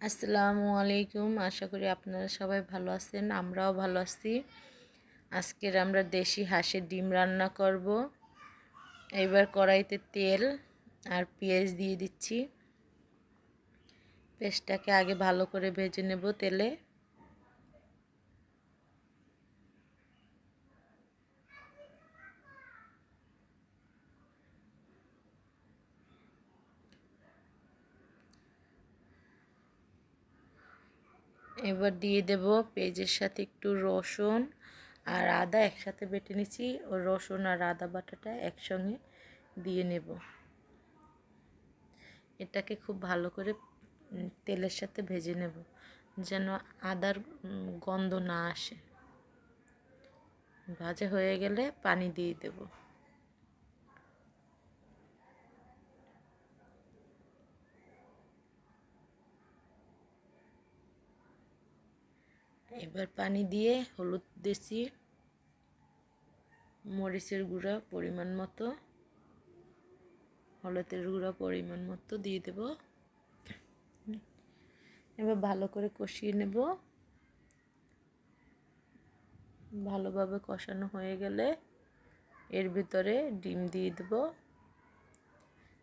আসসালামু আলাইকুম। আশা করি আপনারা সবাই ভালো আছেন, আমরাও ভালো আছি। আজকের আমরা দেশি হাঁসের ডিম রান্না করব। এবার কড়াইতে তেল আর পেঁয়াজ দিয়ে দিচ্ছি। পেঁয়াজটাকে আগে ভালো করে ভেজে নেব তেলে। এবার দিয়ে দেব পেঁয়াজের সাথে একটু রসুন আর আদা একসাথে বেটে নিচ্ছি। ও রসুন আর আদা বাটাটা একসঙ্গে দিয়ে নেব। এটাকে খুব ভালো করে তেলের সাথে ভেজে নেব, যেন আদার গন্ধ না আসে। ভাজা হয়ে গেলে পানি দিয়ে দেব। এবার পানি দিয়ে হলুদ দিয়েছি, মরিচের গুঁড়া পরিমাণ মতো, হলুদের গুঁড়া পরিমাণ মতো দিয়ে দেব। এবার ভালো করে কষিয়ে নেব। ভালোভাবে কষানো হয়ে গেলে এর ভিতরে ডিম দিয়ে দেব।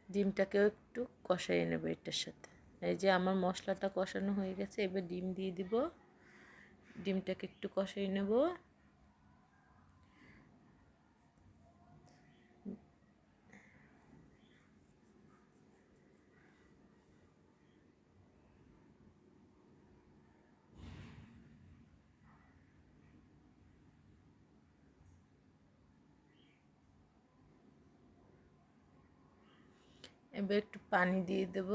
ডিমটাকেও একটু কষাইয়ে নেব এটার সাথে। এই যে আমার মশলাটা কষানো হয়ে গেছে, এবার ডিম দিয়ে দিব। ডিমটাকে একটু কষাই নেব। এবার একটু পানি দিয়ে দেব।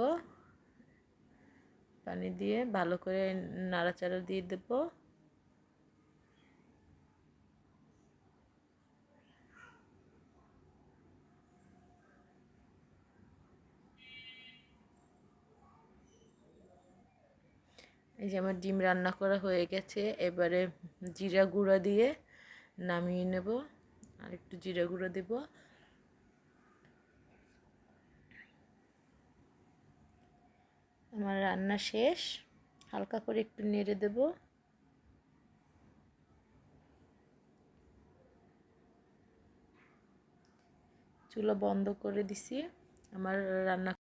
পানি দিয়ে ভালো করে নাড়াচাড়া দিয়ে দেব। এই যে আমার ডিম রান্না করা হয়ে গেছে। এবারে জিরা গুঁড়া দিয়ে নামিয়ে নেব। আর একটু জিরা গুঁড়ো দেব। আমার রান্না শেষ। হালকা করে একটু নেড়ে দেব। চুলা বন্ধ করে দিছি। আমার রান্না